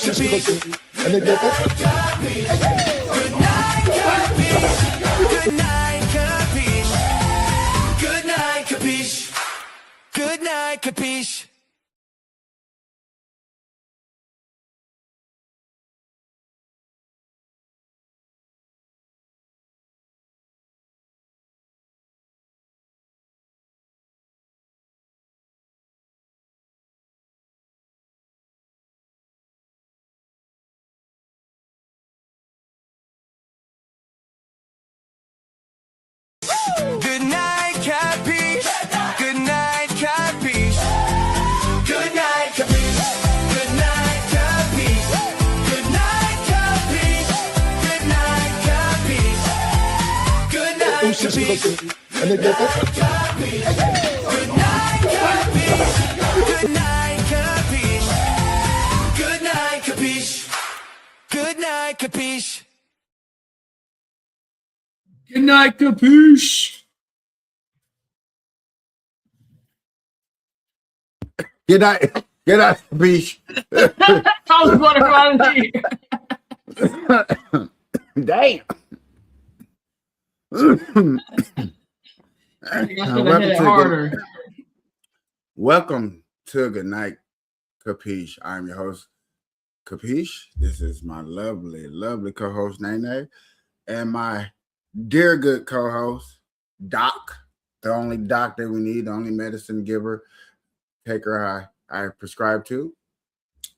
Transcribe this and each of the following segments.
Kapeash. Good night, Kapeash. Good night, Kapeash. Good night, Kapeash. Good night, Kapeash. Good night, Kapeash. Good night, Kapeash. Good night, Kapeash. Good night, Kapeash. Good night, Kapeash. Good night, Kapeash. Good night, Kapeash. Good night, Kapeash. Good night, Kapeash. Good night, Kapeash. Good night, Kapeash. night, Kapeash. I was going to Damn. Welcome to Good Night, Kapeash. I'm your host, Kapeash. This is my lovely, lovely co-host, Nene, and my dear good co-host, Doc, the only doc that we need, the only medicine giver, taker I prescribe to.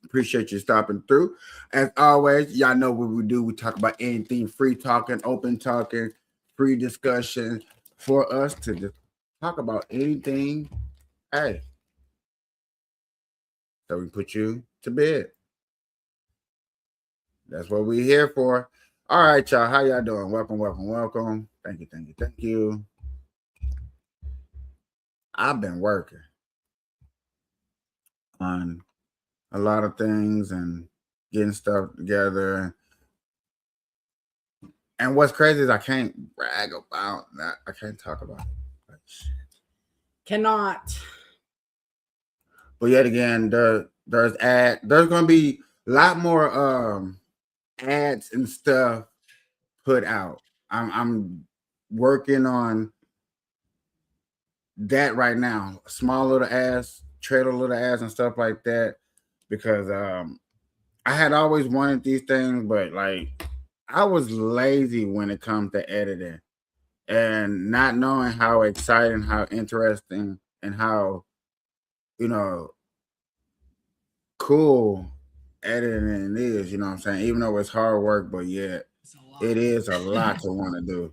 Appreciate you stopping through. As always, y'all know what we do. We talk about anything, free talking, open talking, free discussion for us to just talk about anything. Hey, so we put you to bed. That's what we're here for. All right, y'all. How y'all doing? Welcome. Thank you. I've been working on a lot of things and getting stuff together. And what's crazy is I can't brag about that. I can't talk about it. Like, shit. Cannot. But yet again, there's going to be a lot more ads and stuff put out. I'm working on that right now. Small little ads, trailer little ads and stuff like that, because I had always wanted these things, but like I was lazy when it comes to editing and not knowing how exciting, how interesting, and how, cool editing is, you know what I'm saying? Even though it's hard work, but yet it is a lot to want to do.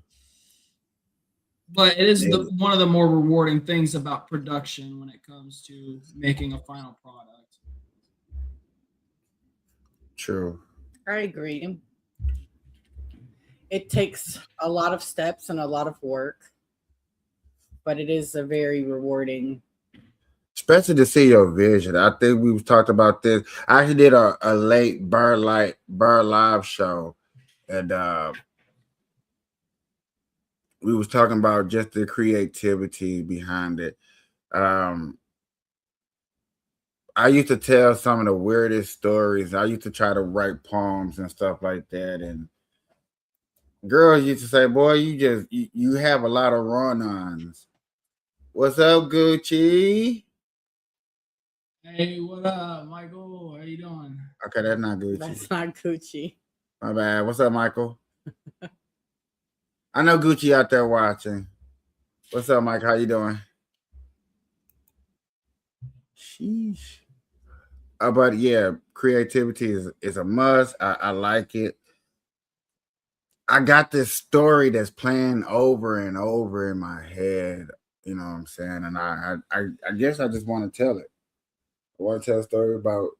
But it is one of the more rewarding things about production when it comes to making a final product. True. I agree. It takes a lot of steps and a lot of work, but it is a very rewarding. Especially to see your vision. I think we've talked about this. I actually did a late Bird Live show, and we was talking about just the creativity behind it. I used to tell some of the weirdest stories. I used to try to write poems and stuff like that, and girls used to say, "Boy, you have a lot of run-ons." What's up, Gucci? Hey, what up, Michael? How you doing? Okay, that's not Gucci. That's not Gucci. My bad. What's up, Michael? I know Gucci out there watching. What's up, Mike? How you doing? Sheesh. But yeah, creativity is a must. I like it. I got this story that's playing over and over in my head. You know what I'm saying? And I guess I just want to tell it. I want to tell a story about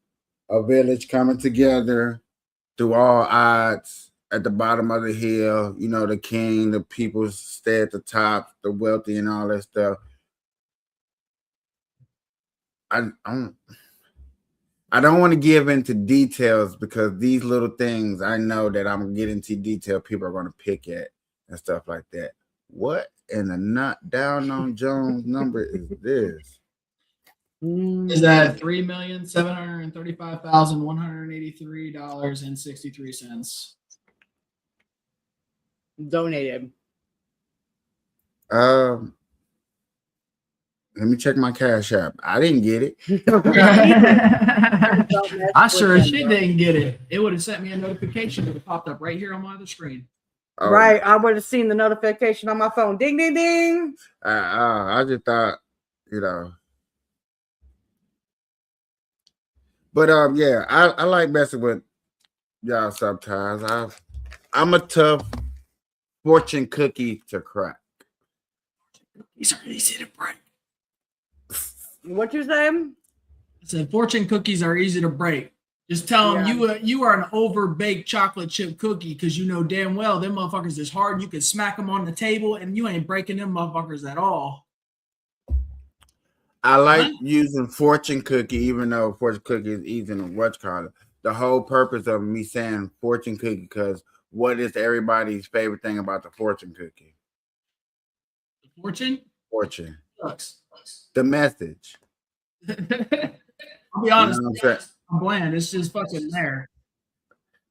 a village coming together through all odds at the bottom of the hill. You know, the king, the people stay at the top, the wealthy and all that stuff. I don't want to give into details because these little things, I know that I'm going to get into detail people are going to pick at and stuff like that. What in the nut down on Jones number is this? is at $3,735,183.63. Donated. Let me check my Cash App. I didn't get it. I sure as shit didn't get it. It would have sent me a notification. It would have popped up right here on my other screen. Oh, Right, I would have seen the notification on my phone. Ding, ding, ding. I just thought, you know. But yeah, I like messing with y'all sometimes. I'm a tough fortune cookie to crack. These are easy to break. What you saying? I said fortune cookies are easy to break. Just tell them you are an overbaked chocolate chip cookie because you know damn well them motherfuckers is hard. You can smack them on the table and you ain't breaking them motherfuckers at all. I like using fortune cookie, even though fortune cookie is easy in what's called it. The whole purpose of me saying fortune cookie, because what is everybody's favorite thing about the fortune cookie? The fortune? Fortune. Sucks. The message. I'll be honest. You know I'm bland. It's just fucking there.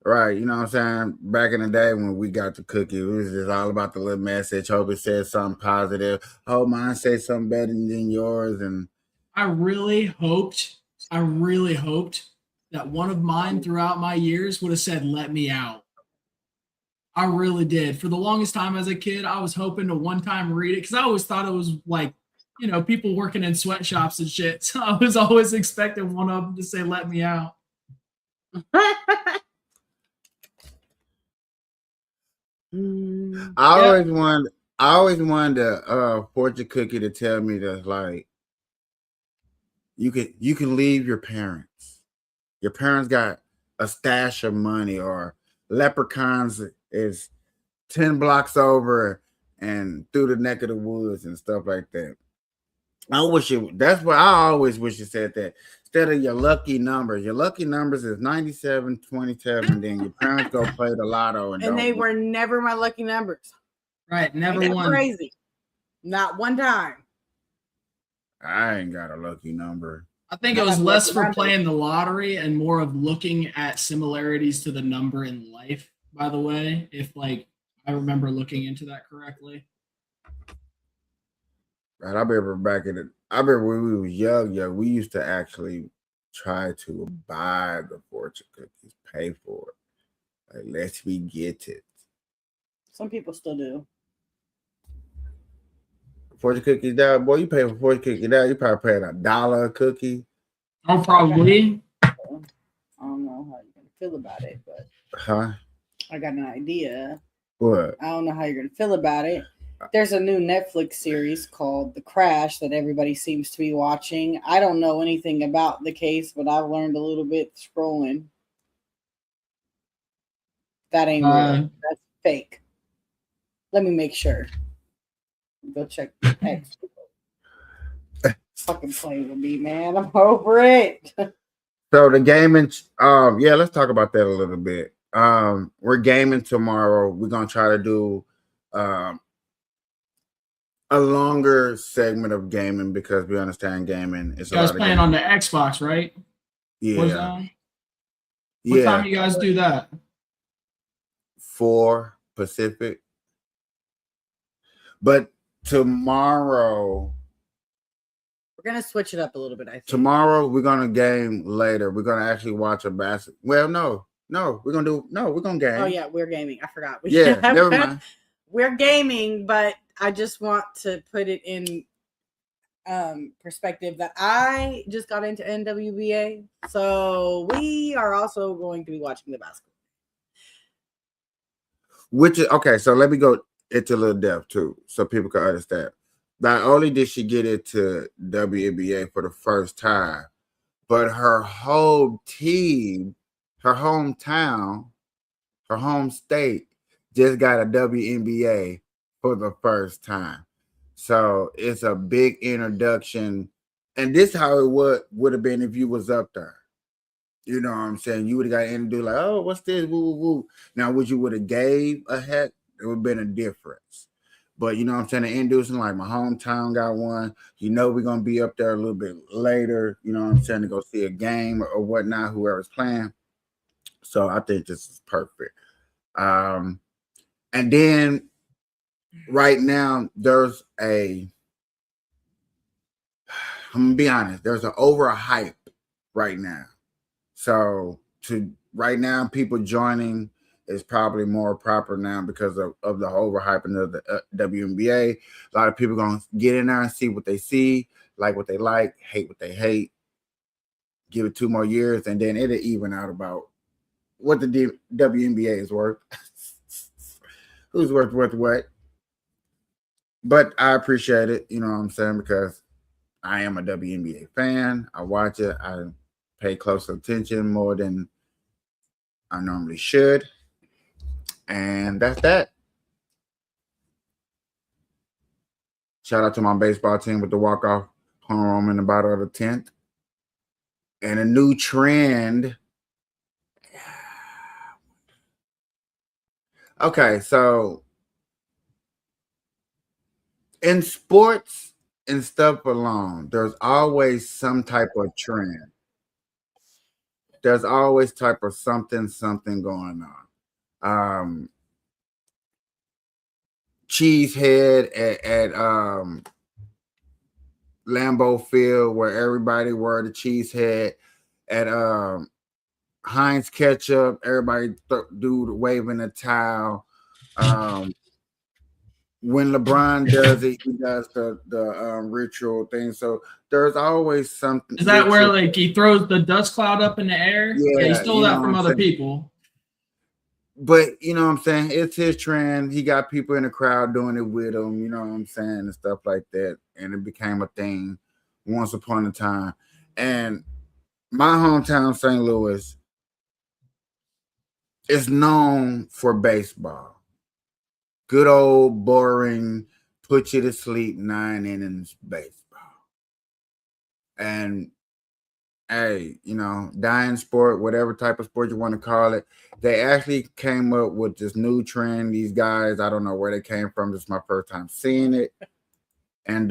Right, you know what I'm saying? Back in the day when we got the cookie, it was just all about the little message. Hope it says something positive. Hope mine says something better than yours. And I really hoped that one of mine throughout my years would have said, "Let me out." I really did. For the longest time as a kid, I was hoping to one time read it because I always thought it was like, you know, people working in sweatshops and shit. So I was always expecting one of them to say, "Let me out." I always wanted a fortune cookie to tell me that, like, you can leave your parents. Your parents got a stash of money, or leprechauns is 10 blocks over and through the neck of the woods and stuff like that. That's what I always wish it said that. Instead of your lucky numbers is 97, 27, then your parents go play the lotto and they were never my lucky numbers. Right, never Ain't that won. crazy. Not one time. I ain't got a lucky number. I think it was less for playing the lottery and more of looking at similarities to the number in life, by the way, if like I remember looking into that correctly. Right, I remember when we were young, we used to actually try to buy the fortune cookies, pay for it. Like, let's me get it. Some people still do. Fortune cookies down, boy. You pay for fortune cookie now, you probably paying $1 a cookie. Oh, probably. I don't know how you're gonna feel about it, but I got an idea. What? I don't know how you're gonna feel about it. There's a new Netflix series called The Crash that everybody seems to be watching. I don't know anything about the case, but I've learned a little bit scrolling. That ain't real. That's fake. Let me make sure. Go check X. Fucking playing with me, man. I'm over it. So the gaming, yeah, let's talk about that a little bit. We're gaming tomorrow. We're gonna try to do a longer segment of gaming because we understand gaming is you guys playing on the Xbox, right? Yeah. What time do you guys do that? 4 Pacific. But tomorrow we're gonna switch it up a little bit. I think tomorrow we're gonna game later. We're gonna actually watch a basketball. Well, we're gonna game. Oh yeah, we're gaming. I forgot. Yeah, never mind. We're gaming, but I just want to put it in perspective that I just got into NWBA, so we are also going to be watching the basketball. Which is okay. So let me go into a little depth too, so people can understand. Not only did she get into WNBA for the first time, but her whole team, her hometown, her home state just got a WNBA for the first time. So it's a big introduction. And this is how it would have been if you was up there. You know what I'm saying? You would have got introduced like, oh, what's this? Woo, woo, woo. Now, would you would have gave a heck? It would have been a difference. But you know what I'm saying? The inducing, like my hometown got one. You know we're gonna be up there a little bit later, you know what I'm saying, to go see a game or whatnot, whoever's playing. So I think this is perfect. And then right now there's I'm gonna be honest, there's an overhype right now. So to right now, people joining is probably more proper now because of the overhyping of the WNBA. A lot of people gonna get in there and see what they see, like what they like, hate what they hate. Give it 2 more years, and then it'll even out about what the WNBA is worth. Who's worth what? But I appreciate it, you know what I'm saying, because I am a WNBA fan. I watch it. I pay close attention more than I normally should. And that's that. Shout out to my baseball team with the walk-off home run in the bottom of the 10th. And a new trend. Okay, so in sports and stuff alone, there's always some type of trend. There's always type of something going on. Cheesehead at Lambeau Field, where everybody wore the cheesehead. At Heinz Ketchup, everybody dude waving a towel. When LeBron does it, he does the ritual thing. So there's always something. Is that where like he throws the dust cloud up in the air? Yeah, he stole that from other people. But you know what I'm saying? It's his trend. He got people in the crowd doing it with him, you know what I'm saying, and stuff like that. And it became a thing once upon a time. And my hometown, St. Louis, is known for baseball. Good old boring, put you to sleep 9 innings baseball. And hey, you know, dying sport, whatever type of sport you want to call it, they actually came up with this new trend. These guys, I don't know where they came from. This is my first time seeing it. And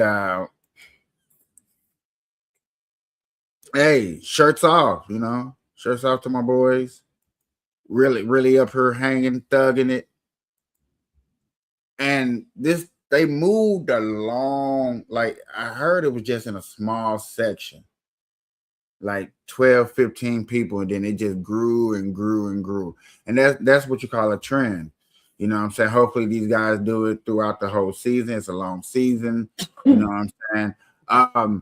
hey, shirts off, you know, shirts off to my boys. Really, really up here hanging, thugging it. And they moved along, like I heard it was just in a small section, like 12, 15 people, and then it just grew and grew and grew. And that's what you call a trend. You know what I'm saying? Hopefully these guys do it throughout the whole season. It's a long season. You know what I'm saying?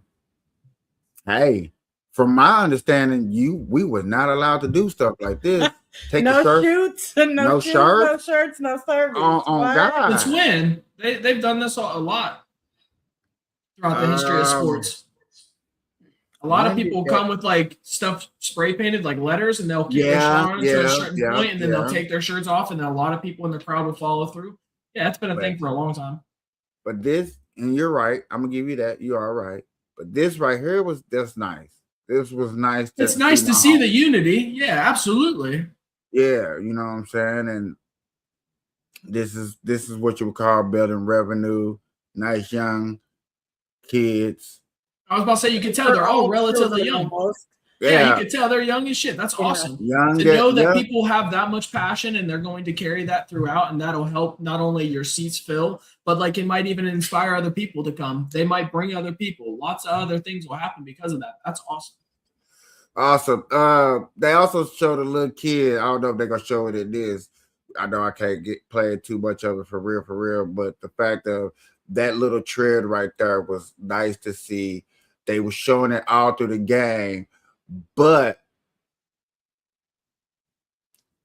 Hey, from my understanding, we were not allowed to do stuff like this. Take no the shoots, no shirts, no service. On God. It's when they've done this a lot throughout the history of sports. A lot of people come with like stuff spray painted like letters, and they'll keep their shirt on to a certain point, and then they'll take their shirts off, and then a lot of people in the crowd will follow through. Yeah, that's been a thing for a long time. But this, and you're right, I'm gonna give you that. You are right. But this right here was just nice. This was nice. It's nice to see the unity. Yeah, absolutely. Yeah, you know what I'm saying? And this is what you would call building revenue. Nice young kids. I was about to say, you can tell they're all relatively young. Almost. Yeah, you can tell they're young as shit. That's awesome. To know that people have that much passion and they're going to carry that throughout, and that'll help not only your seats fill, but like it might even inspire other people to come. They might bring other people. Lots of other things will happen because of that. That's awesome. Awesome. They also showed a little kid. I don't know if they're gonna show it in this. I know I can't play too much of it for real, but the fact of that little tread right there was nice to see. They were showing it all through the game, but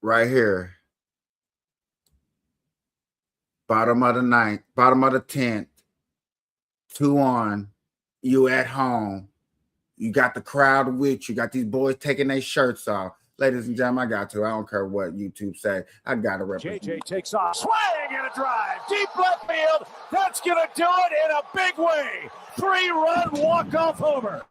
right here, bottom of the 9th, bottom of the 10th, 2-on, you at home. You got the crowd with you. Got these boys taking their shirts off. Ladies and gentlemen, I got to. I don't care what YouTube say. I got to represent. JJ takes off. Swing and a drive. Deep left field. That's going to do it in a big way. 3-run walk-off homer.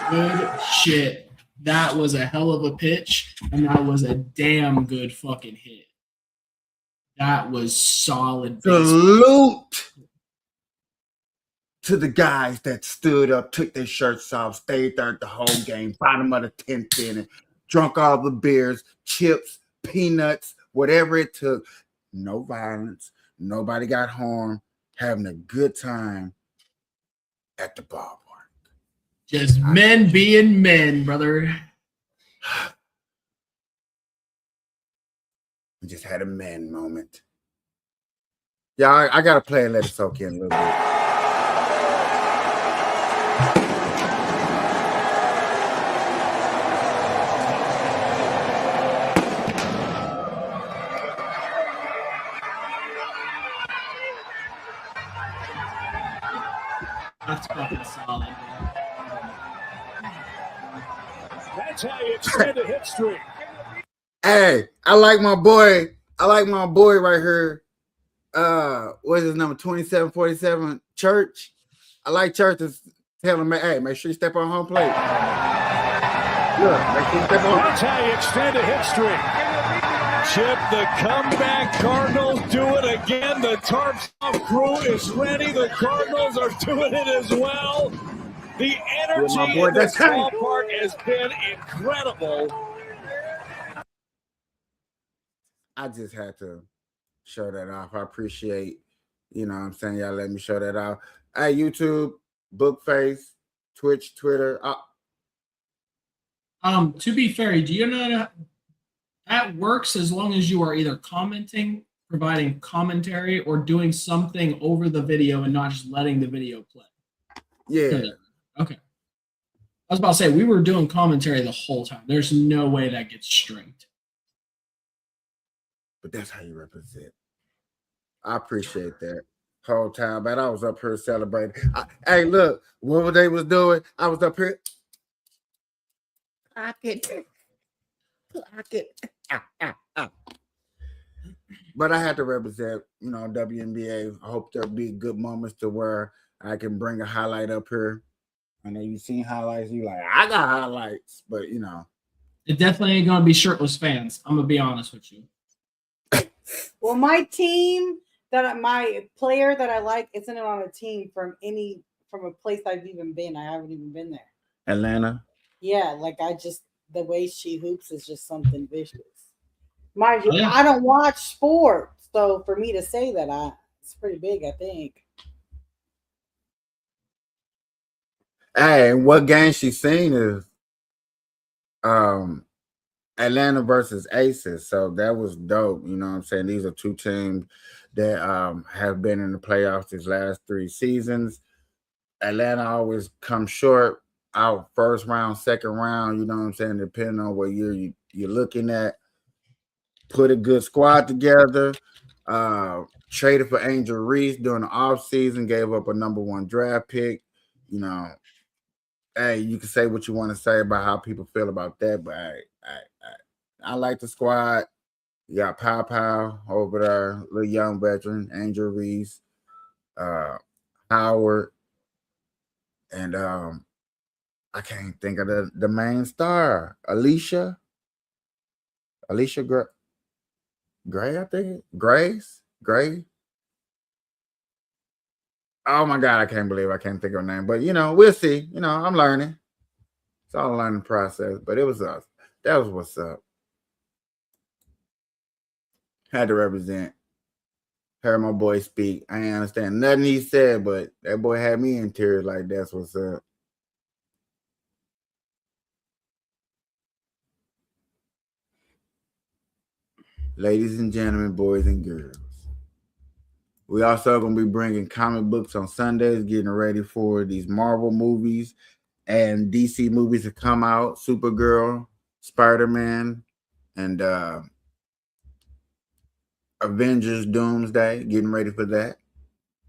Good shit. That was a hell of a pitch, and that was a damn good fucking hit. That was solid baseball. Salute to the guys that stood up, took their shirts off, stayed there the whole game, bottom of the 10th inning, drunk all the beers, chips, peanuts, whatever it took. No violence. Nobody got harmed. Having a good time at the ballpark. Just men being men, brother. We just had a man moment. Yeah, I got to play and let it soak in a little bit. That's fucking solid, bro. That's how you extend a hit streak. Hey, I like my boy. I like my boy right here. What's his number? 2747 Church. I like Church to tell him, hey, make sure you step on home plate. Look, make sure you step on. That's how you extend a hit streak. Chip, the comeback Cardinals do it again. The Tarps crew is ready. The Cardinals are doing it as well. The energy in this ballpark has been incredible. I just had to show that off. I appreciate, you know what I'm saying, y'all let me show that off. Hey, YouTube, Bookface, Twitch, Twitter. To be fair, do you know that works as long as you are either commenting, providing commentary, or doing something over the video and not just letting the video play? Yeah. Okay. I was about to say, we were doing commentary the whole time. There's no way that gets streamed. But that's how you represent. I appreciate that whole time, but I was up here celebrating. Hey, look, what they was doing, I was up here. Clock it. But I had to represent, you know, WNBA. I hope there'll be good moments to where I can bring a highlight up here. I know you've seen highlights. You like, I got highlights, but you know, it definitely ain't gonna be shirtless fans. I'm gonna be honest with you. Well, my player that I like isn't on a team from a place I've even been. I haven't even been there. Atlanta. Yeah, like the way she hoops is just something vicious. Mind you, Yeah. I don't watch sports, so for me to say that, it's pretty big, I think. Hey, and what game she's seen is Atlanta versus Aces. So that was dope. You know what I'm saying? These are two teams that have been in the playoffs these last 3 seasons. Atlanta always comes short out first round, second round, you know what I'm saying, depending on what year you're looking at. Put a good squad together. Traded for Angel Reese during the offseason, gave up a number 1 draft pick. You know, hey, you can say what you want to say about how people feel about that, but I like the squad. You got Pow over there, little young veteran, Angel Reese, Howard, and I can't think of the main star, Alicia Gray, I think. Gray. Oh my God, I can't believe I can't think of her name. But you know, we'll see. You know, I'm learning. It's all a learning process. But it was us. That was what's up. Had to represent. Heard my boy speak. I ain't understand nothing he said, but that boy had me in tears like that's what's up. Ladies and gentlemen, boys and girls, we also going to be bringing comic books on Sundays, getting ready for these Marvel movies and DC movies to come out. Supergirl, Spider-Man, and Avengers Doomsday, getting ready for that.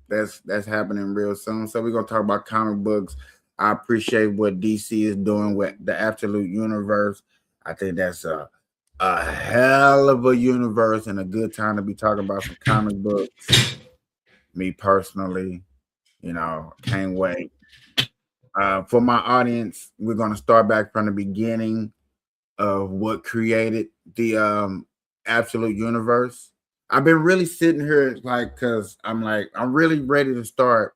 That's happening real soon. So we're going to talk about comic books. I appreciate what DC is doing with the Absolute Universe. I think that's a hell of a universe and a good time to be talking about some comic books. Me personally, you know, can't wait. For my audience, we're going to start back from the beginning of what created the Absolute Universe. I've been really sitting here like because I'm really ready to start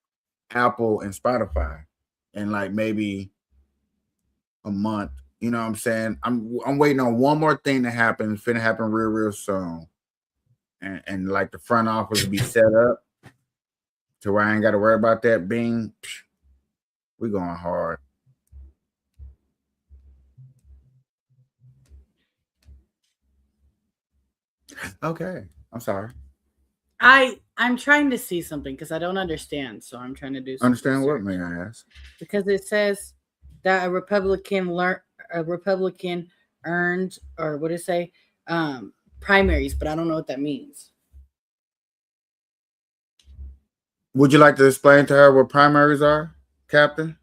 Apple and Spotify in like maybe a month. You know what I'm saying? I'm waiting on one more thing to happen. It's finna happen real soon. And like the front office will be set up to where I ain't gotta worry about that being. We going hard. Okay. I'm sorry. I'm trying to see something because I don't understand, so I'm trying to do some Understand what, research. may I ask? Because it says that a Republican earned, or what did it say, primaries, but I don't know what that means. Would you like to explain to her what primaries are, Captain?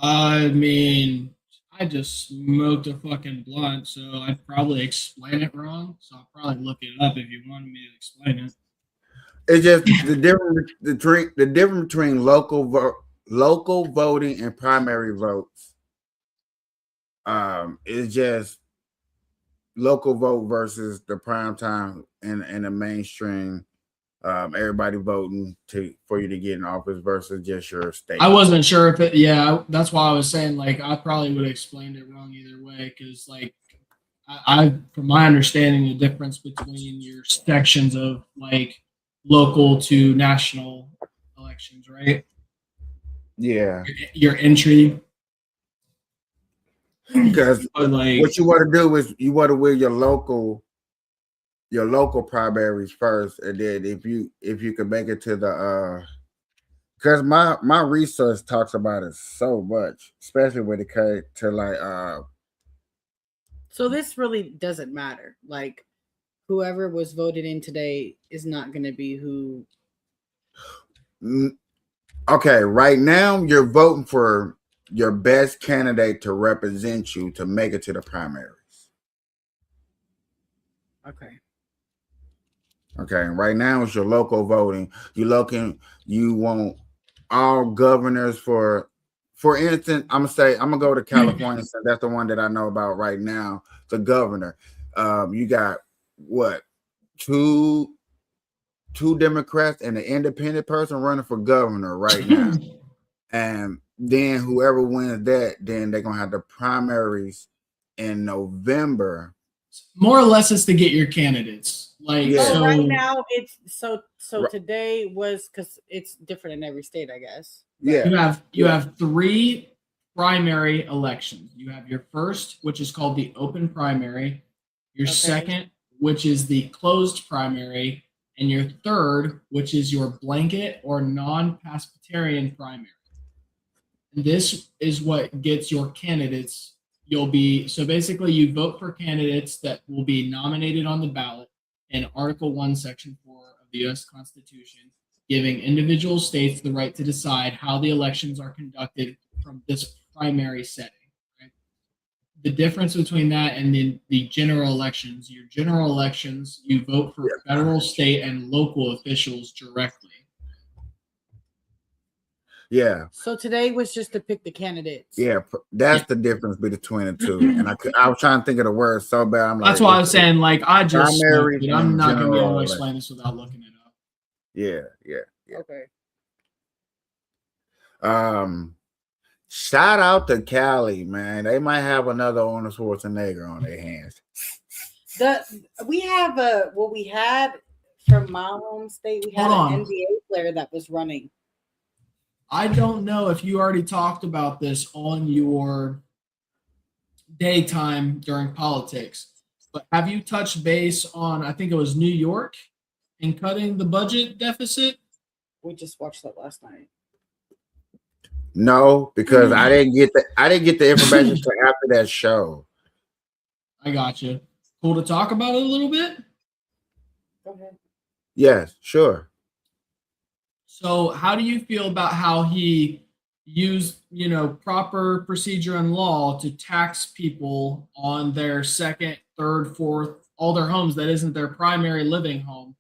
I mean, I just smoked a fucking blunt, so I'd probably explain it wrong. So I'll probably look it up if you wanted me to explain it. It's just the difference between local voting and primary votes. It's just local vote versus the prime time and the mainstream. Everybody voting for you to get in office versus just your state. I wasn't sure if it. Yeah, that's why I was saying like I probably would have explained it wrong either way because like from my understanding, the difference between your sections of like local to national elections, right? Yeah, Your entry. because But like, what you want to do is you want to win your local primaries first, and then if you can make it to the because my research talks about it so much, especially when it comes to like So this really doesn't matter. Like whoever was voted in today is not going to be who. okay, right now you're voting for your best candidate to represent you to make it to the primaries. Okay. Okay, right now it's your local voting. You want all governors for instance, I'm gonna go to California since that's the one that I know about right now. The governor. You got what two Democrats and an independent person running for governor right now. And then whoever wins that, then they're gonna have the primaries in November. more or less, it's to get your candidates. Like, Yeah. So right so now it's so Right. today was because it's different in every state, I guess. Yeah. you have three primary elections. You have your first, which is called the open primary, your Okay. second, which is the closed primary, and your third, which is your blanket or non-participatory primary. And this is what gets your candidates. So basically you vote for candidates that will be nominated on the ballot in Article 1, Section 4 of the U.S. Constitution, giving individual states the right to decide how the elections are conducted from this primary setting. Right? The difference between that and the general elections, your general elections, you vote for federal, state, and local officials directly. Yeah. So today was just to pick the candidates. Yeah, that's the difference between the two. And I was trying to think of the word so bad. I'm like, That's why I was saying, like, I just primary smoked it. I'm and not gonna be able to general explain this without looking it up. Yeah. Okay. Shout out to Cali, man. They might have another Arnold Schwarzenegger on their hands. We had from my home state, we had Hold an on. NBA player that was running. I don't know if you already talked about this on your daytime during politics, but have you touched base on, I think it was New York, in cutting the budget deficit? We just watched that last night. No, because I didn't get the information until after that show. I got you. Cool to talk about it a little bit? Go ahead. Yes, sure. So how do you feel about how he used, proper procedure and law to tax people on their second, third, fourth, all their homes that isn't their primary living home?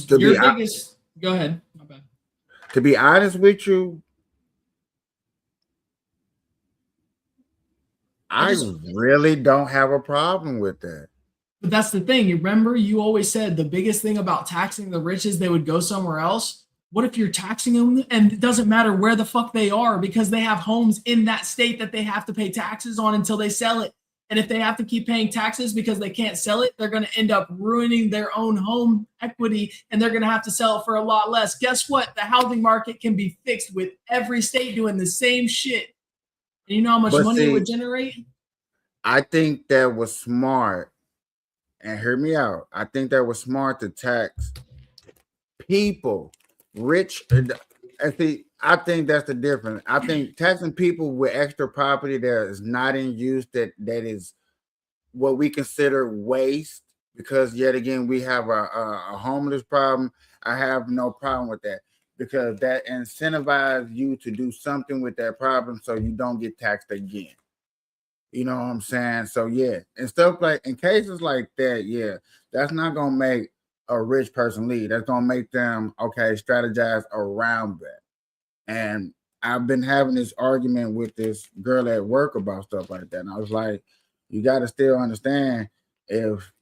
Go ahead. My bad. To be honest with you, I really don't have a problem with that. But that's the thing. You remember, you always said the biggest thing about taxing the rich is they would go somewhere else. What if you're taxing them and it doesn't matter where the fuck they are because they have homes in that state that they have to pay taxes on until they sell it? And if they have to keep paying taxes because they can't sell it, they're going to end up ruining their own home equity and they're going to have to sell it for a lot less. Guess what? The housing market can be fixed with every state doing the same shit. And you know how much But money it see, would generate? I think that was smart. And hear me out. I think that was smart to tax people, rich. And see, I think that's the difference. I think taxing people with extra property that is not in use, that is what we consider waste, because yet again we have a homeless problem. I have no problem with that because that incentivizes you to do something with that problem so you don't get taxed again. You know what I'm saying? So yeah, and stuff like in cases like that, yeah, that's not gonna make a rich person leave. That's gonna make them strategize around that. And I've been having this argument with this girl at work about stuff like that. And I was like, you got to still understand, if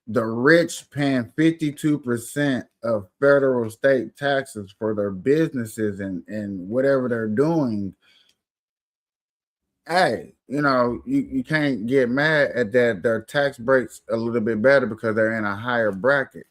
the rich paying 52% of federal state taxes for their businesses and whatever they're doing, hey, you can't get mad at that. Their tax breaks a little bit better because they're in a higher bracket.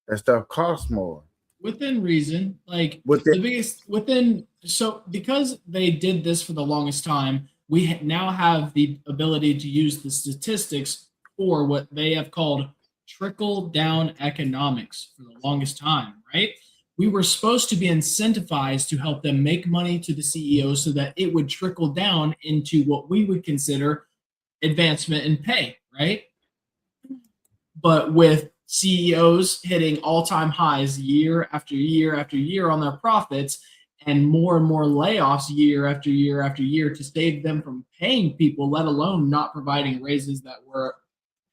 That stuff costs more. Within reason, like Within- the biggest within. So because they did this for the longest time, we now have the ability to use the statistics for what they have called trickle down economics for the longest time, right? We were supposed to be incentivized to help them make money to the CEO so that it would trickle down into what we would consider advancement in pay, right? But with CEOs hitting all-time highs year after year after year on their profits and more layoffs year after year after year to save them from paying people, let alone not providing raises that were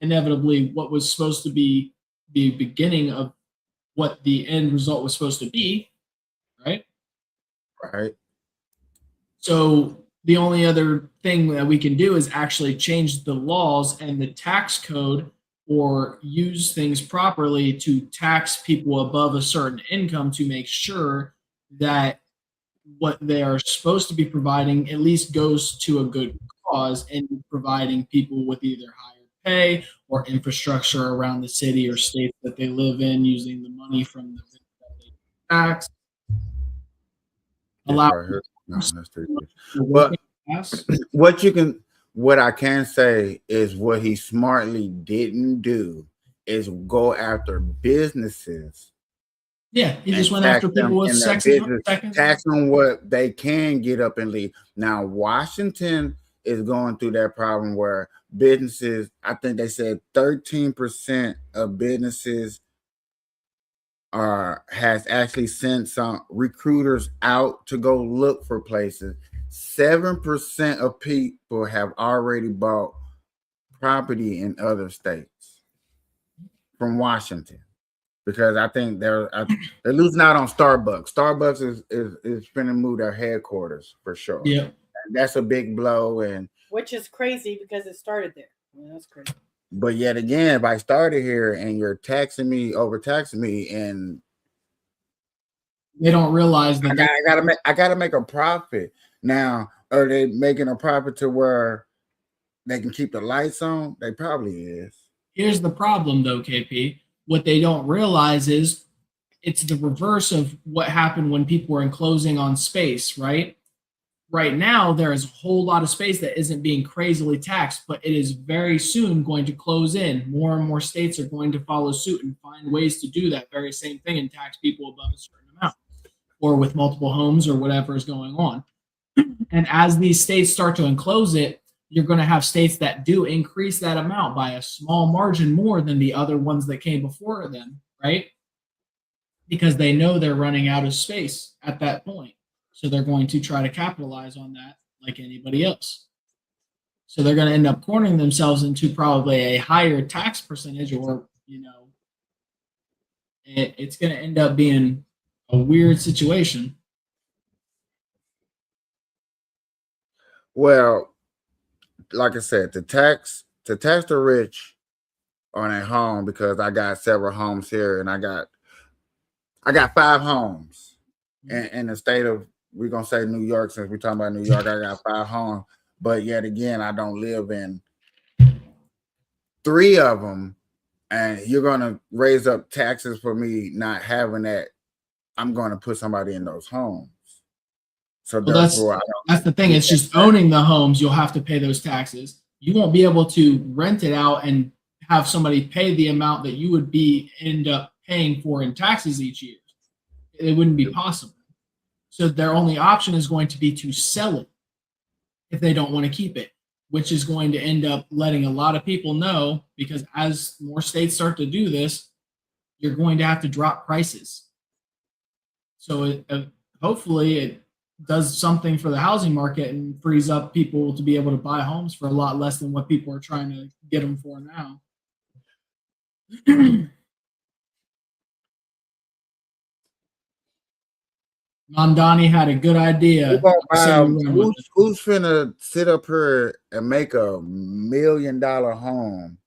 inevitably what was supposed to be the beginning of what the end result was supposed to be, right? Right. So the only other thing that we can do is actually change the laws and the tax code or use things properly to tax people above a certain income to make sure that what they are supposed to be providing at least goes to a good cause and providing people with either higher pay or infrastructure around the city or state that they live in using the money from the tax. This Allow right here. No, that's too good. the But working class. what I can say is what he smartly didn't do is go after businesses. Yeah, he just And went tax after them people with in their seconds. business, tax them what they can get up and leave. Now, Washington is going through that problem where businesses, I think they said 13% of businesses has actually sent some recruiters out to go look for places. 7% of people have already bought property in other states from Washington, because I think they're losing out on Starbucks. Starbucks is going to move their headquarters for sure. Yeah. That's a big blow, and which is crazy because it started there. Yeah, that's crazy. But yet again, if I started here and you're overtaxing me, and they don't realize that I gotta make a profit. Now, are they making a profit to where they can keep the lights on? They probably is. Here's the problem though, KP. What they don't realize is it's the reverse of what happened when people were enclosing on space, right? Right now, there is a whole lot of space that isn't being crazily taxed, but it is very soon going to close in. More and more states are going to follow suit and find ways to do that very same thing and tax people above a certain amount or with multiple homes or whatever is going on. And as these states start to enclose it, you're going to have states that do increase that amount by a small margin more than the other ones that came before them, right? Because they know they're running out of space at that point. So they're going to try to capitalize on that like anybody else. So they're going to end up cornering themselves into probably a higher tax percentage, or, it's going to end up being a weird situation. Well, like I said, the tax to tax the rich on a home, because I got several homes here, and I got 5 homes in the state of, we're gonna say New York, since we're talking about New York. I got 5 homes, but yet again, I don't live in 3 of them, and you're gonna raise up taxes for me not having that. I'm gonna put somebody in those homes. So Well, therefore, that's the thing. It's just owning the homes. You'll have to pay those taxes. You won't be able to rent it out and have somebody pay the amount that you would end up paying for in taxes each year. It wouldn't be possible. So their only option is going to be to sell it if they don't want to keep it, which is going to end up letting a lot of people know, because as more states start to do this, you're going to have to drop prices. So hopefully it does something for the housing market and frees up people to be able to buy homes for a lot less than what people are trying to get them for now. Mondani had a good idea. Who's finna sit up here and make $1 million home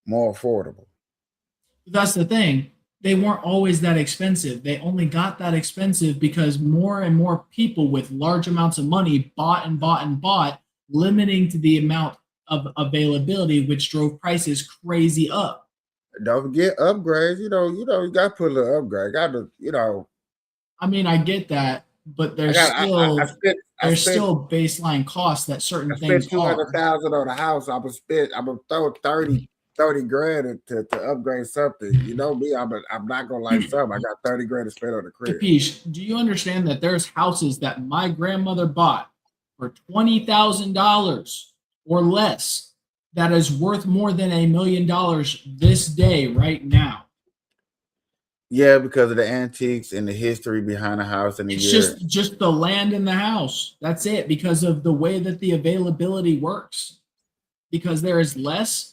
more affordable? That's the thing. They weren't always that expensive. They only got that expensive because more and more people with large amounts of money bought and bought and bought, limiting to the amount of availability, which drove prices crazy up. Don't forget upgrades. You got to put a little upgrade. Got to, I mean, I get that, but there's still baseline costs that certain things are. $200,000 on a house. I'm gonna throw 30 grand to upgrade something. You know me, I'm not gonna like something. I got 30 grand to spend on the crib. Kapeash, do you understand that there's houses that my grandmother bought for $20,000 or less that is worth more than $1 million this day right now? Yeah, because of the antiques and the history behind the house and the years. Just the land in the house. That's it, because of the way that the availability works. Because there is less,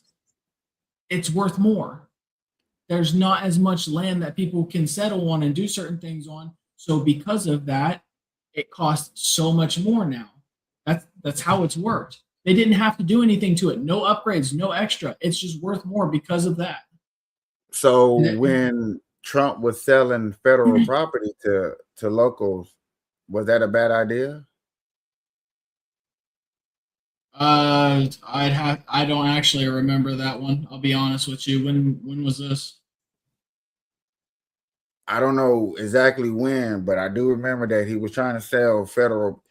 it's worth more. There's not as much land that people can settle on and do certain things on. So because of that, it costs so much more now. That's how it's worked. They didn't have to do anything to it. No upgrades, no extra. It's just worth more because of that. So when Trump was selling federal property to locals, was that a bad idea? I don't actually remember that one. I'll be honest with you. When was this? I don't know exactly when, but I do remember that he was trying to sell federal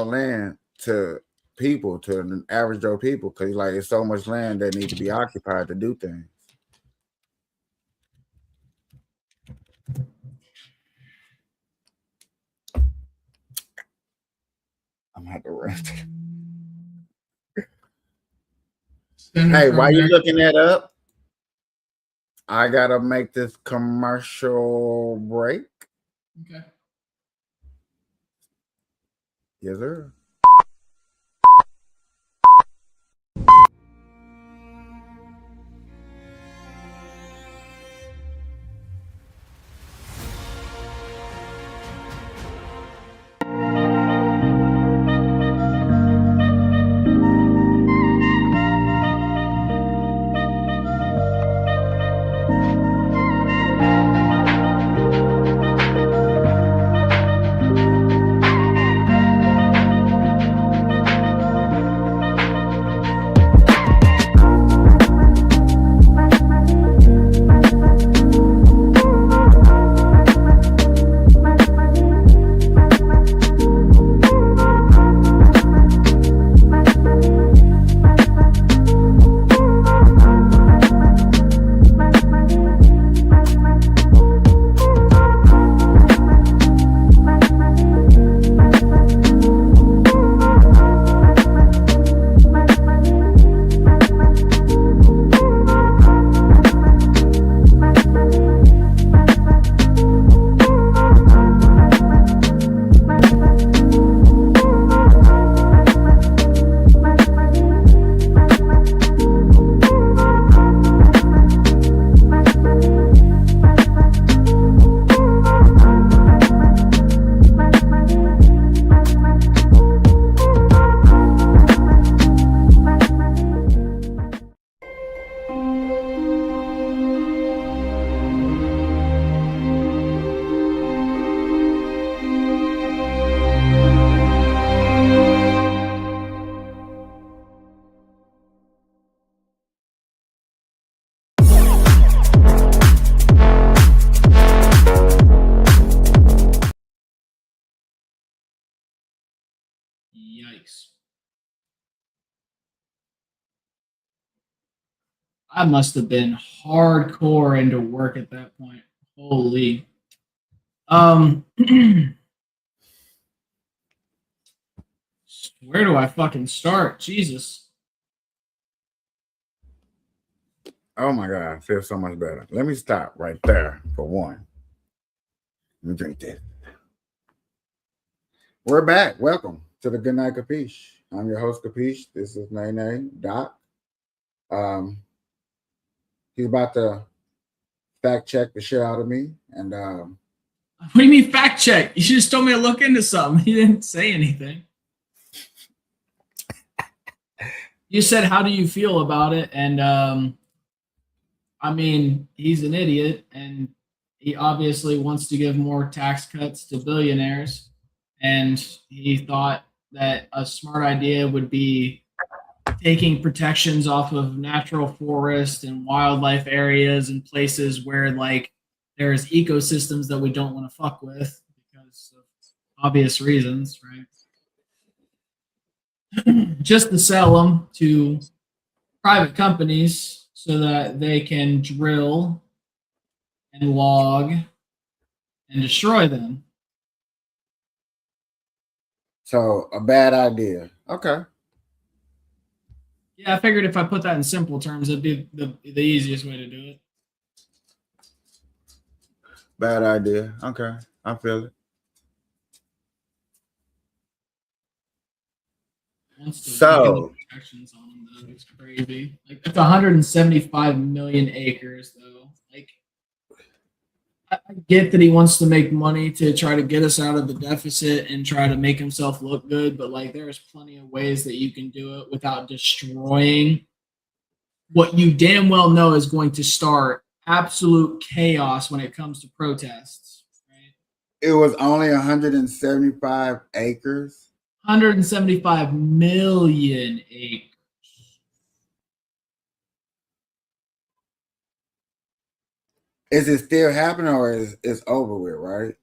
land to people, to the average Joe people, because like it's so much land that needs to be occupied to do things. I'm gonna have to rest. Hey, while you looking that up, I gotta make this commercial break. Okay. Yes, sir. Yikes. I must have been hardcore into work at that point. Holy. Where do I fucking start? Jesus. Oh my God, I feel so much better. Let me stop right there for one. Let me drink this. We're back. Welcome to the Good Night Kapeash. I'm your host, Kapeash. This is Nene Doc. He's about to fact check the shit out of me. And What do you mean fact check? You should just told me to look into something. You didn't say anything. You said, how do you feel about it? And I mean, he's an idiot and he obviously wants to give more tax cuts to billionaires. And he thought that a smart idea would be taking protections off of natural forest and wildlife areas and places where like there's ecosystems that we don't want to fuck with because of obvious reasons, right? Just to sell them to private companies so that they can drill and log and destroy them. so a bad idea. Okay. Yeah, I figured if I put that in simple terms, it'd be the easiest way to do it. Bad idea. Okay. I feel it. So Protections on them, though, it's crazy. Like that's 175 million acres, though. Like I get that he wants to make money to try to get us out of the deficit and try to make himself look good, but like there's plenty of ways that you can do it without destroying what you damn well know is going to start absolute chaos when it comes to protests. Right? it was only 175 acres. 175 million acres. Is it still happening or is it's over with, right?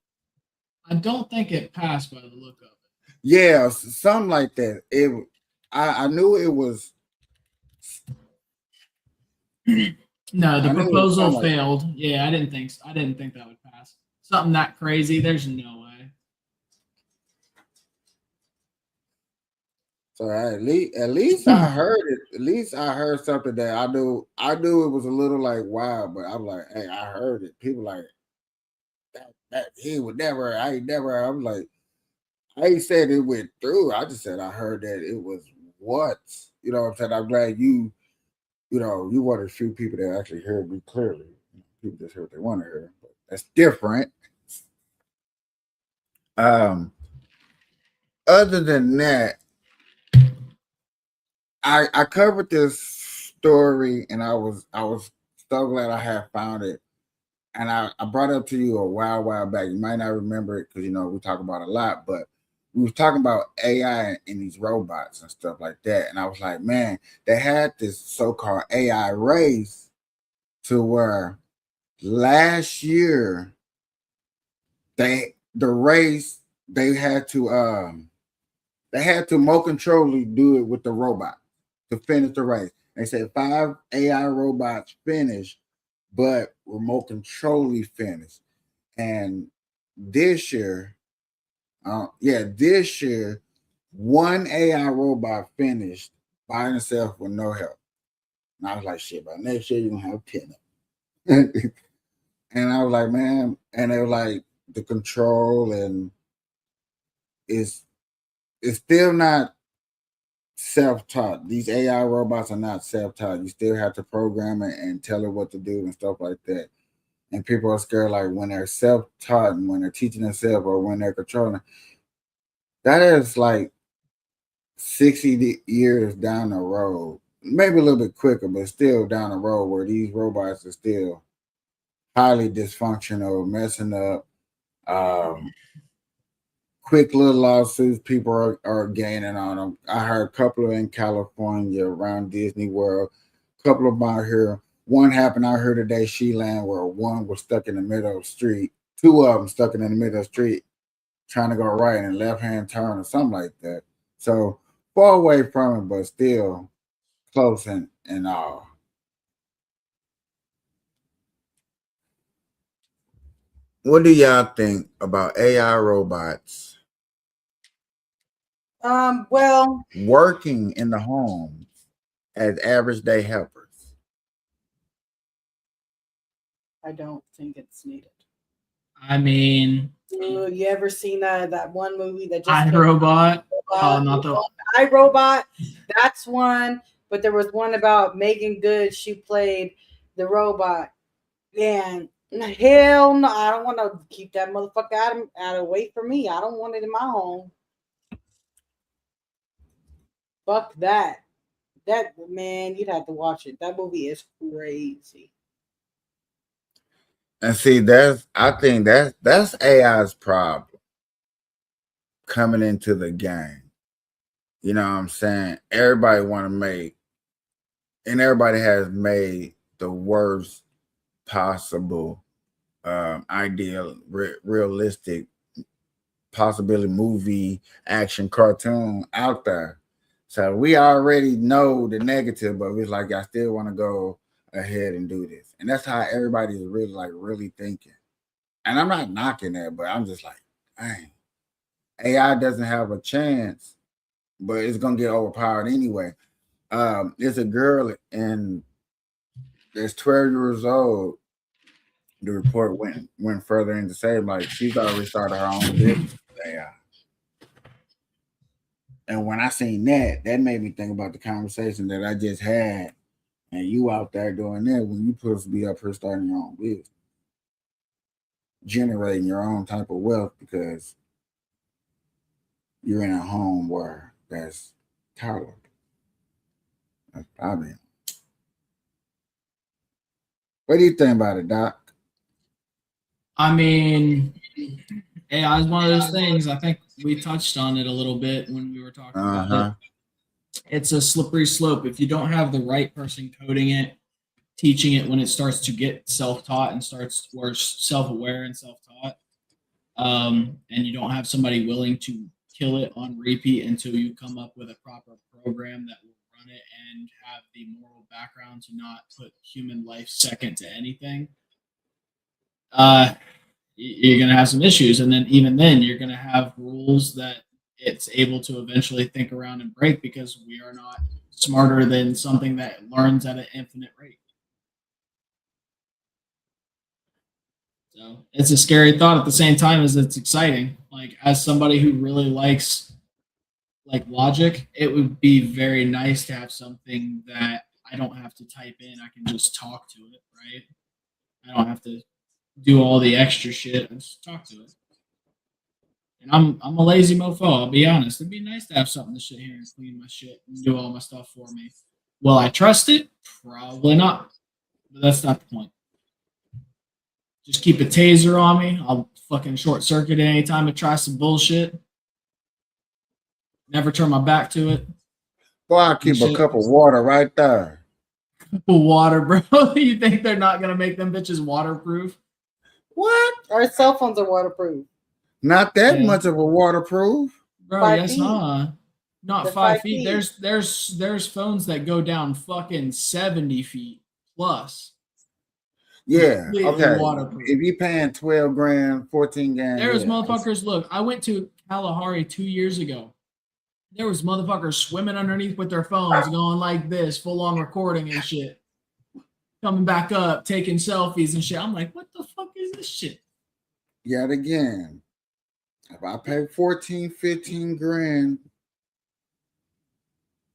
I don't think it passed by the look of it. Yeah, something like that. I knew it was. No, the I knew it was proposal something like that. failed. Yeah, I didn't think so. I didn't think that would pass. Something that crazy, there's no way. So at least I heard it. At least I heard something that I knew it was a little like wow, but I'm like, hey, I heard it. People like that he would never. I ain't never. I'm like, I ain't said it went through. I just said I heard that it was what. You know what I'm saying? I'm glad you know, you one of the few people that actually heard me clearly. People just hear what they want to hear, but that's different. Other than that, I covered this story and I was so glad I had found it. And I brought it up to you a while back. You might not remember it because you know we talk about it a lot, but we was talking about AI and these robots and stuff like that. And I was like, man, they had this so-called AI race to where last year the race they had to more controlly do it with the robot to finish the race. They said 5 AI robots finished, but remote controlly finished. And this year, this year, one AI robot finished by himself with no help. And I was like, shit, by next year you're gonna have 10 of them. And I was like, man, and they were like the control and it's still not self-taught. These AI robots are not self-taught. You still have to program it and tell it what to do and stuff like that. And people are scared like when they're self-taught and when they're teaching themselves or when they're controlling. That is like 60 years down the road, maybe a little bit quicker, but still down the road where these robots are still highly dysfunctional, messing up. Quick little lawsuits, people are gaining on them. I heard a couple in California around Disney World, a couple of them out here. One happened out here today, Sheland, where one was stuck in the middle of the street. 2 of them stuck in the middle of the street, trying to go right and left hand turn or something like that. So far away from it, but still close and all. What do y'all think about AI robots Well, working in the home as average day helpers? I don't think it's needed. I mean, Ooh, you ever seen that one movie that just came iRobot. Oh, out? not the. iRobot. That's one. But there was one about Megan Good. She played the robot. And hell no, I don't want to keep that motherfucker out away from me. I don't want it in my home. Fuck that. That man, you'd have to watch it. That movie is crazy. And see, I think that's AI's problem coming into the game. You know what I'm saying? Everybody want to make, and everybody has made the worst possible, ideal, realistic possibility movie, action, cartoon out there. So we already know the negative, but it's like I still want to go ahead and do this, and that's how everybody is really thinking. And I'm not knocking that, but I'm just like, dang, AI doesn't have a chance, but it's gonna get overpowered anyway. There's a girl and that's 12 years old. The report went further into saying like she's already started her own business with AI. And when I seen that, that made me think about the conversation that I just had. And you out there doing that when you supposed to be up here starting your own business, generating your own type of wealth because you're in a home where that's tolerable. I mean, what do you think about it, Doc? I mean, AI is one of those things. I think we touched on it a little bit when we were talking about it. It's a slippery slope. If you don't have the right person coding it, teaching it when it starts to get self-taught and starts or self-aware and self-taught, and you don't have somebody willing to kill it on repeat until you come up with a proper program that will run it and have the moral background to not put human life second to anything, you're going to have some issues. And then even then, you're going to have rules that it's able to eventually think around and break because we are not smarter than something that learns at an infinite rate. So it's a scary thought at the same time as it's exciting. Like as somebody who really likes like logic, it would be very nice to have something that I don't have to type in. I can just talk to it, right? I don't have to do all the extra shit. I just talk to it. And I'm a lazy mofo, I'll be honest. It'd be nice to have something to sit here and clean my shit and do all my stuff for me. Will I trust it? Probably not. But that's not the point. Just keep a taser on me. I'll fucking short circuit it anytime it tries some bullshit. Never turn my back to it. Boy, I keep a cup of water right there. Water, bro. You think they're not gonna make them bitches waterproof? What? Our cell phones are waterproof. Not that much of a waterproof. Bro, 5 yes, feet. not The 5 feet. There's phones that go down fucking 70 feet plus. Yeah. Completely Okay. waterproof. If you paying 12 grand, 14 grand. There was motherfuckers. Look, I went to Kalahari 2 years ago. There was motherfuckers swimming underneath with their phones, going like this, full on recording and shit. Coming back up, taking selfies and shit. I'm like, what the fuck is this shit? Yet again, if I pay 14, 15 grand,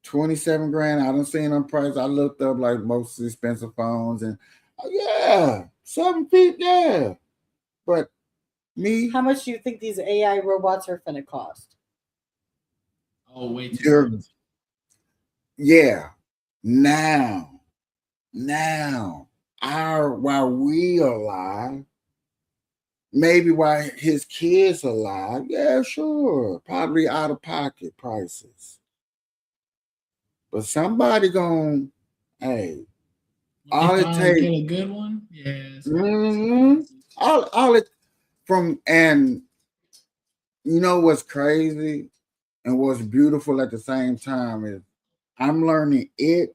27 grand, I done seen them price. I looked up like most expensive phones and yeah, 7 feet, yeah. But me, How much do you think these AI robots are going to cost? Oh, way too much. Yeah. Now, while we alive, maybe while his kids alive, yeah, sure, probably out of pocket prices. But somebody gonna, hey, all it takes get a good one, yes. All it from, and you know what's crazy? And what's beautiful at the same time is I'm learning it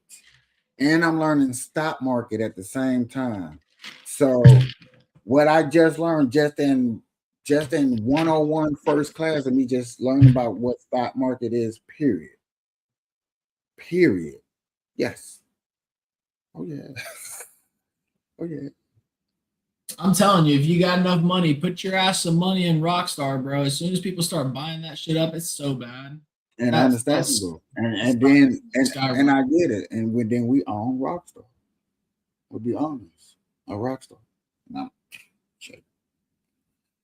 and I'm learning stock market at the same time. So what I just learned just in 101 first class of me just learning about what stock market is, period. Period. Yes. Oh yeah. Oh yeah. I'm telling you, if you got enough money, put your ass some money in Rockstar, bro. As soon as people start buying that shit up, it's so bad. And That's understandable. And skyrocket. I get it. And then we own Rockstar. We'll be honest. A Rockstar. No. Shit.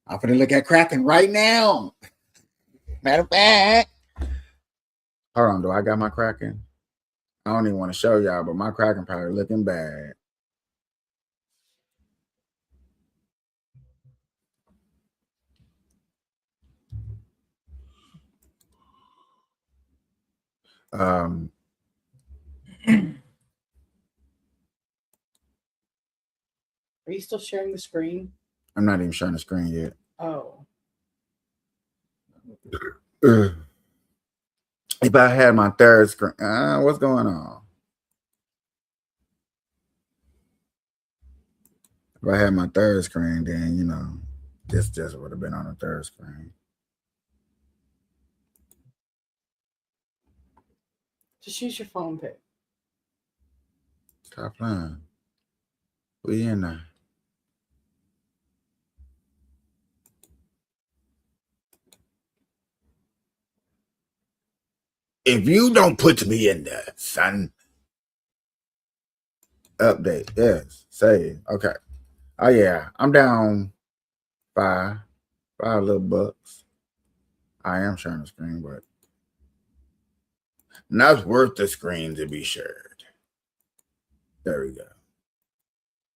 I'm gonna look at Kraken right now. Matter of fact. Hold on, do I got my Kraken? I don't even want to show y'all, but my Kraken probably looking bad. Um, Are you still sharing the screen? I'm not even showing the screen yet. Oh. Ugh. If I had my third screen, what's going on? If I had my third screen, then this just would have been on the third screen. Just use your phone pick. Stop playing. We in there. If you don't put me in there, son. Update. Yes. Save. Okay. Oh yeah. I'm down five little bucks. I am sharing the screen, but not worth the screen to be shared. There we go.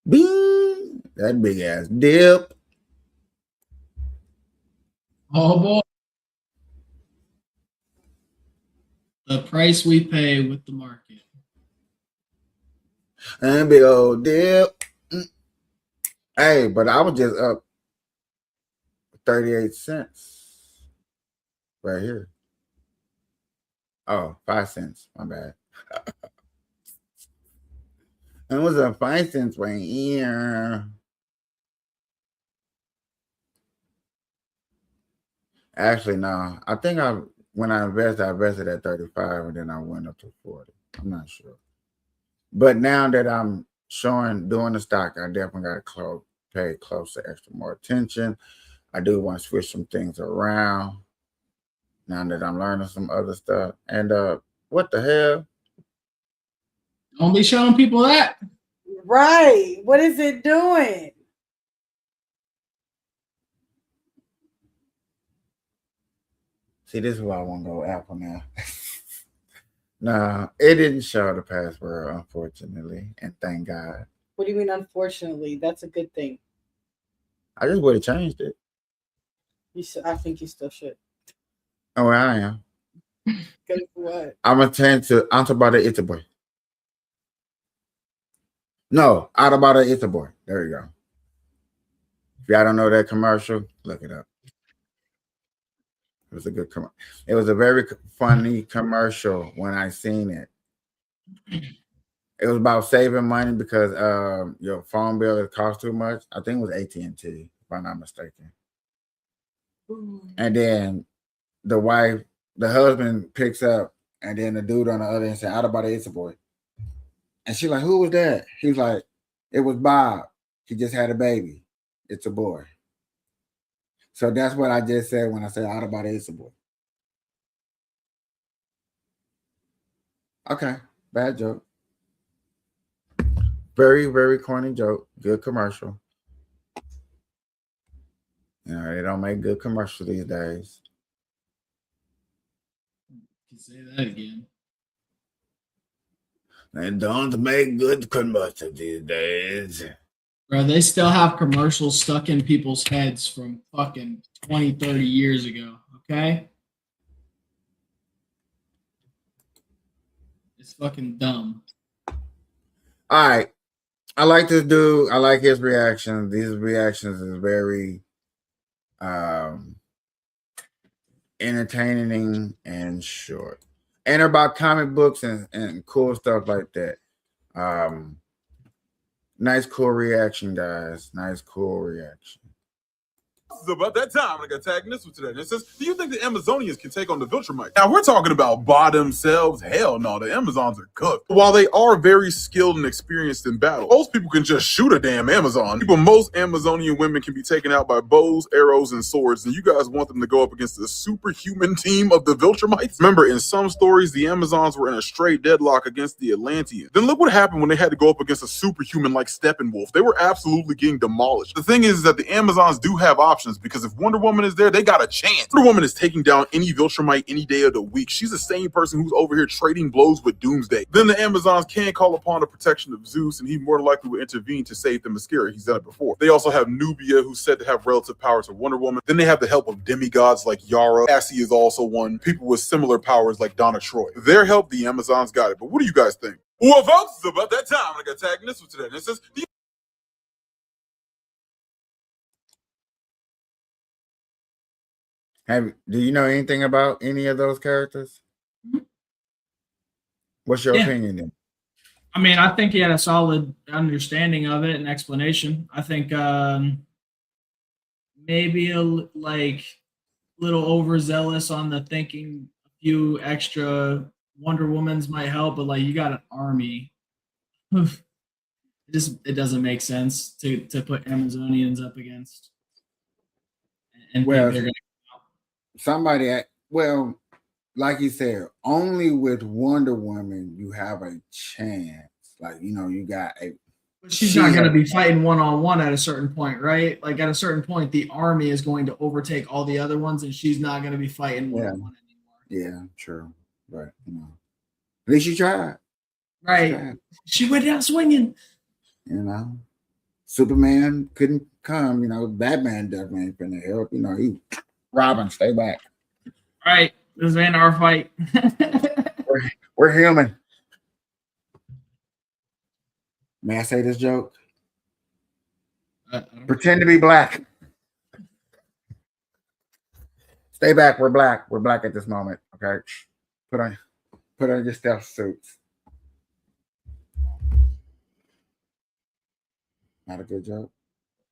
Bing! That big ass dip. Oh boy. The price we pay with the market. And big old dip. Hey, but I was just up 38 cents right here. Oh, 5 cents. My bad. It was a 5 cents right here. Actually, no. I think when I invested at 35 and then I went up to 40. I'm not sure. But now that I'm doing the stock, I definitely got to pay extra more attention. I do want to switch some things around now that I'm learning some other stuff. And what the hell? Don't be showing people that. Right. What is it doing? See, this is why I want to go Apple now. No, it didn't show the password, unfortunately, and thank God. What do you mean, unfortunately? That's a good thing. I just would have changed it. I think you still should. Oh, well, I am. Good for what? I'm going to turn to Antibody It's a Boy. No, Autobody It's a Boy. There you go. If y'all don't know that commercial, look it up. It was a good commercial. It was a very funny commercial when I seen it. It was about saving money because your phone bill cost too much. I think it was AT&T, if I'm not mistaken. And then the husband picks up, and then the dude on the other end said, "Out about It's a Boy." And she's like, "Who was that?" He's like, "It was Bob. He just had a baby. It's a boy." So that's what I just said when I said out about It's a Boy. Okay, bad joke. Very, very corny joke. Good commercial. They don't make good commercials these days. You can say that again. They don't make good commercials these days. Bro, they still have commercials stuck in people's heads from fucking 20, 30 years ago. Okay? It's fucking dumb. All right. I like this dude. I like his reactions. These reactions is very entertaining and short. And they're about comic books and cool stuff like that. Nice cool reaction, guys. Nice cool reaction. It's about that time. I got tagged in this one today. It says, do you think the Amazonians can take on the Viltrumites? Now, we're talking about by themselves. Hell no, the Amazons are cooked. While they are very skilled and experienced in battle, most people can just shoot a damn Amazon. Most Amazonian women can be taken out by bows, arrows, and swords, and you guys want them to go up against the superhuman team of the Viltrumites? Remember, in some stories, the Amazons were in a straight deadlock against the Atlanteans. Then look what happened when they had to go up against a superhuman like Steppenwolf. They were absolutely getting demolished. The thing is that the Amazons do have options, because if Wonder Woman is there, they got a chance. Wonder Woman is taking down any Viltrumite any day of the week. She's the same person who's over here trading blows with Doomsday. Then the Amazons can call upon the protection of Zeus, and he more than likely will intervene to save the Mascara. He's done it before. They also have Nubia, who's said to have relative power to Wonder Woman. Then they have the help of demigods like Yara. Cassie is also one. People with similar powers like Donna Troy. Their help, the Amazons got it. But what do you guys think? Well, folks, it's about that time. I got tagged in this one today. And it says, Do you know anything about any of those characters? What's your opinion then? I mean, I think he had a solid understanding of it and explanation. I think maybe a little overzealous on the thinking a few extra Wonder Womans might help, but like you got an army. It doesn't make sense to put Amazonians up against. And somebody, well, like you said, only with Wonder Woman you have a chance. Like, you got a. But she's not going to be fighting one-on-one at a certain point, right? Like at a certain point, the army is going to overtake all the other ones, and she's not going to be fighting one-on-one anymore. Yeah, true. But at least you tried. Right. She went down swinging. Superman couldn't come. Batman definitely ain't finna help. He. Robin, stay back. All right, this ain't our fight. we're human. May I say this joke? Pretend to be black. Stay back. We're black. We're black at this moment. Okay. Put on your stealth suits. Not a good joke.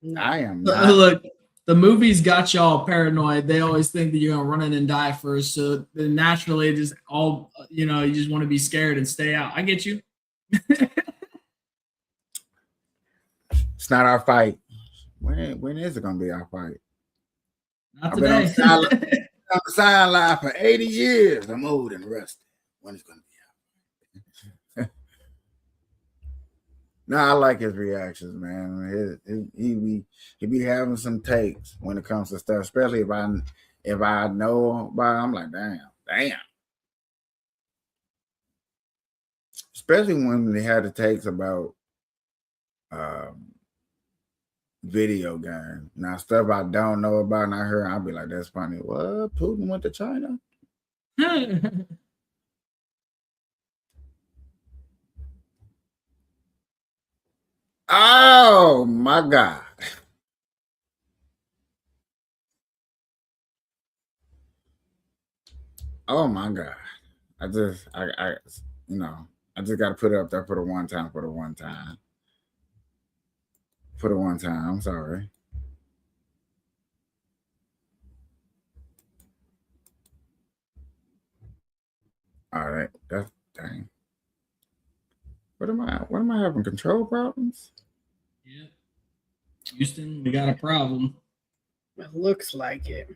No. I am not. Look. The movies got y'all paranoid. They always think that you're gonna run in and die first. So then naturally, just all you just want to be scared and stay out. I get you. It's not our fight. When is it gonna be our fight? Not today. I've been on the sideline for 80 years. I'm old and rusty. When it's gonna be our fight? No, I like his reactions, man. He be having some takes when it comes to stuff, especially if I know about it. I'm like, damn. Especially when they had the takes about video games. Now, stuff I don't know about and I heard, I'll be like, that's funny. What? Putin went to China? Oh my God. Oh my God. I just gotta put it up there for the one time. I'm sorry. All right. That's dang. What am I having control problems? Yeah. Houston, we got a problem. It looks like it.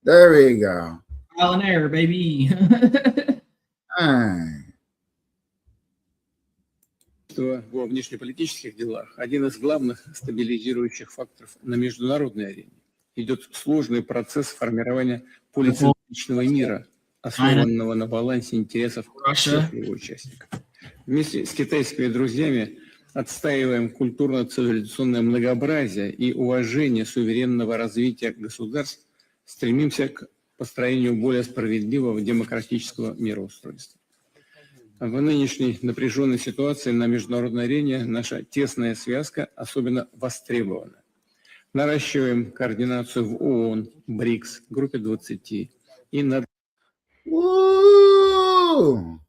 There we go. Trial and error, baby. Во внешнеполитических делах один из главных стабилизирующих факторов на международной арене. Идет сложный процесс формирования полицентричного мира, основанного на балансе интересов всех его участников. Вместе с китайскими друзьями отстаиваем культурно-цивилизационное многообразие и уважение суверенного развития государств, стремимся к построению более справедливого демократического мироустройства. В нынешней напряженной ситуации на международной арене наша тесная связка особенно востребована. Наращиваем координацию в ООН, БРИКС, группе 20 и над Woo!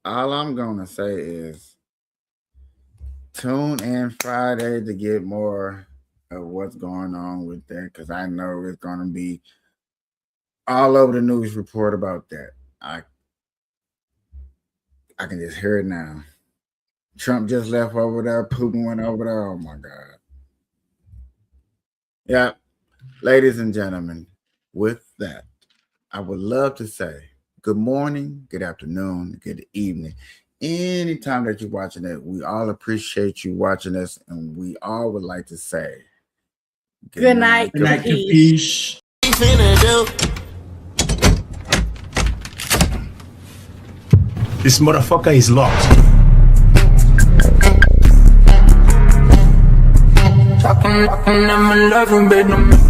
All I'm gonna say is tune in Friday to get more of what's going on with that, because I know it's gonna be all over the news report about that. I can just hear it now. Trump just left over there. Putin went over there. Oh my God. Yeah, ladies and gentlemen, with that, I would love to say good morning, good afternoon, good evening. Anytime that you're watching it, we all appreciate you watching us, and we all would like to say Good night, Good night, Kapeash. Kapeash. This motherfucker is locked. Talking, I'm in love, baby.